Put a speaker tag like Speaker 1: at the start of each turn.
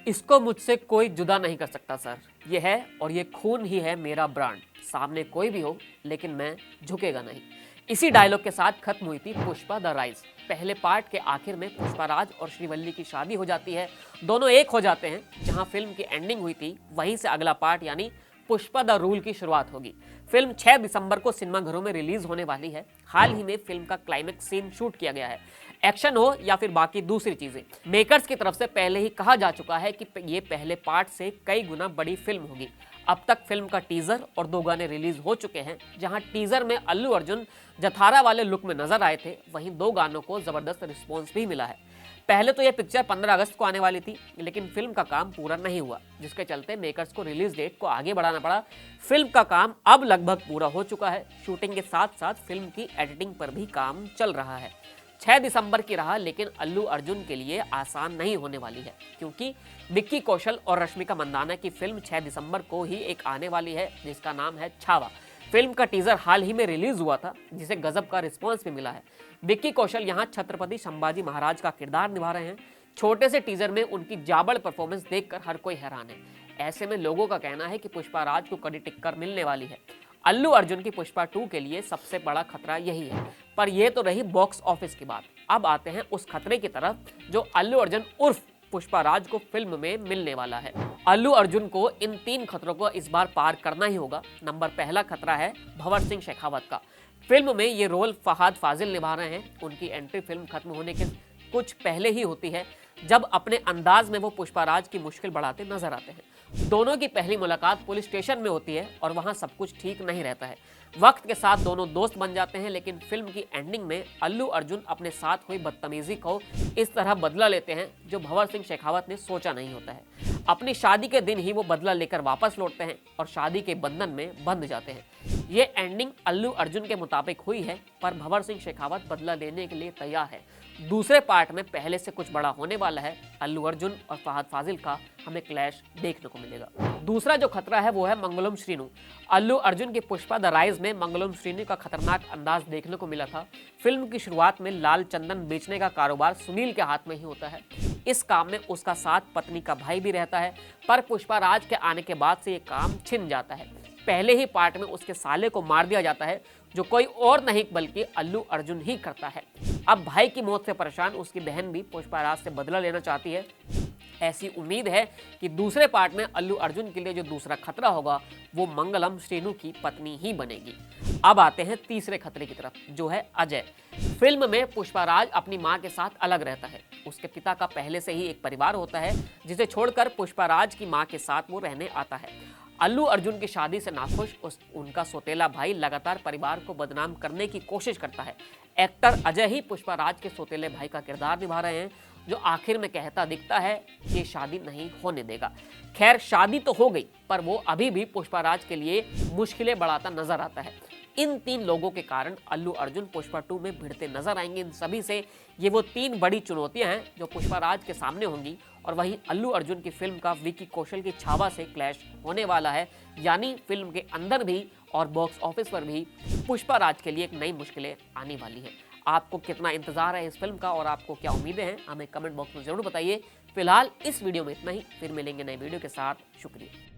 Speaker 1: इसको मुझसे कोई जुदा नहीं कर सकता सर। ये है और ये खून ही है मेरा ब्रांड। सामने कोई भी हो लेकिन मैं झुकेगा नहीं। इसी डायलॉग के साथ खत्म हुई थी पुष्पा द राइज। पहले पार्ट के आखिर में पुष्पाराज और श्रीवल्ली की शादी हो जाती है, दोनों एक हो जाते हैं। जहां फिल्म की एंडिंग हुई थी वहीं से अगला पार्ट यानी पुष्पा द रूल की शुरुआत होगी। फिल्म 6 दिसंबर को सिनेमाघरों में रिलीज होने वाली है। हाल ही में फिल्म का क्लाइमेक्स सीन शूट किया गया है। एक्शन हो या फिर बाकी दूसरी चीजें, मेकर्स की तरफ से पहले ही कहा जा चुका है कि ये पहले पार्ट से कई गुना बड़ी फिल्म होगी। अब तक फिल्म का टीजर और 2 गाने रिलीज हो चुके हैं। जहां टीजर में अल्लू अर्जुन जथारा वाले लुक में नजर आए थे, वहीं 2 गानों को जबरदस्त रिस्पॉन्स भी मिला है। पहले तो यह पिक्चर 15 अगस्त को आने वाली थी, लेकिन फिल्म का काम पूरा नहीं हुआ, जिसके चलते मेकर्स को रिलीज डेट को आगे बढ़ाना पड़ा। फिल्म का काम अब लगभग पूरा हो चुका है। शूटिंग के साथ साथ फिल्म की एडिटिंग पर भी काम चल रहा है। 6 दिसंबर की राह लेकिन अल्लू अर्जुन के लिए आसान नहीं होने वाली है, क्योंकि विक्की कौशल और रश्मिका मंदाना की फिल्म 6 दिसंबर को ही एक आने वाली है, जिसका नाम है छावा। फिल्म का टीजर हाल ही में रिलीज हुआ था, जिसे गजब का रिस्पॉन्स भी मिला है। विक्की कौशल यहाँ छत्रपति संभाजी महाराज का किरदार निभा रहे हैं। छोटे से टीजर में उनकी जाबड़ परफॉर्मेंस देखकर हर कोई हैरान है। ऐसे में लोगों का कहना है कि पुष्पा राज को कड़ी टिक्कर मिलने वाली है। अल्लू अर्जुन की पुष्पा 2 के लिए सबसे बड़ा खतरा यही है। पर यह तो रही बॉक्स ऑफिस की बात। अब आते हैं उस खतरे की तरफ जो अल्लू अर्जुन उर्फ पुष्पा राज को फिल्म में मिलने वाला है। अल्लू अर्जुन को इन 3 खतरों को इस बार पार करना ही होगा। नंबर पहला खतरा है भंवर सिंह शेखावत का। फिल्म में ये रोल फहाद फाजिल निभा रहे हैं। उनकी एंट्री फिल्म खत्म होने के कुछ पहले ही होती है, जब अपने अंदाज में वो पुष्पा राज की मुश्किल बढ़ाते नजर आते हैं। दोनों की पहली मुलाकात पुलिस स्टेशन में होती है और वहां सब कुछ ठीक नहीं रहता है। वक्त के साथ दोनों दोस्त बन जाते हैं, लेकिन फिल्म की एंडिंग में अल्लू अर्जुन अपने साथ हुई बदतमीजी को इस तरह बदला लेते हैं जो भंवर सिंह शेखावत ने सोचा नहीं होता है। अपनी शादी के दिन ही वो बदला लेकर वापस लौटते हैं और शादी के बंधन में बंध जाते हैं। ये एंडिंग अल्लू अर्जुन के मुताबिक हुई है, पर भंवर सिंह शेखावत बदला लेने के लिए तैयार है। दूसरे पार्ट में पहले से कुछ बड़ा होने वाला है। अल्लू अर्जुन और फहद फाजिल का हमें क्लैश देखने को मिलेगा। दूसरा जो खतरा है वो है मंगलम श्रीनु। अल्लू अर्जुन की पुष्पा द राइज में मंगलम श्रीनु का खतरनाक अंदाज देखने को मिला था। फिल्म की शुरुआत में लाल चंदन बेचने का कारोबार सुनील के हाथ में ही होता है। इस काम में उसका साथ पत्नी का भाई भी रहता है, पर पुष्पा राज के आने के बाद से ये काम छिन जाता है। पहले ही पार्ट में उसके साले को मार दिया जाता है, जो कोई और नहीं बल्कि अल्लू अर्जुन ही करता है। अब भाई की मौत से परेशान उसकी बहन भी पुष्पा राज से बदला लेना चाहती है। ऐसी उम्मीद है कि दूसरे पार्ट में अल्लू अर्जुन के लिए जो दूसरा खतरा होगा वो मंगलम श्रीनु की पत्नी ही बनेगी। अब आते हैं तीसरे खतरे की तरफ, जो है अजय। फिल्म में पुष्पा राज अपनी मां के साथ अलग रहता है। उसके पिता का पहले से ही एक परिवार होता है, जिसे छोड़कर पुष्पा राज की मां के साथ वो रहने आता है। अल्लू अर्जुन की शादी से नाखुश उनका सौतेला भाई लगातार परिवार को बदनाम करने की कोशिश करता है। एक्टर अजय ही पुष्पा राज के सौतेले भाई का किरदार निभा रहे हैं, जो आखिर में कहता दिखता है कि शादी नहीं होने देगा। खैर, शादी तो हो गई, पर वो अभी भी पुष्पा राज के लिए मुश्किलें बढ़ाता नजर आता है। इन 3 लोगों के कारण अल्लू अर्जुन पुष्पा 2 में भिड़ते नजर आएंगे। इन सभी से ये वो 3 बड़ी चुनौतियां हैं जो पुष्पा राज के सामने होंगी। और वहीं अल्लू अर्जुन की फिल्म का विक्की कौशल की छावा से क्लैश होने वाला है, यानी फिल्म के अंदर भी और बॉक्स ऑफिस पर भी पुष्पा राज के लिए एक नई मुश्किलें आने वाली हैं। आपको कितना इंतजार है इस फिल्म का और आपको क्या उम्मीदें हैं, हमें कमेंट बॉक्स में जरूर बताइए। फिलहाल इस वीडियो में इतना ही, फिर मिलेंगे नए वीडियो के साथ। शुक्रिया।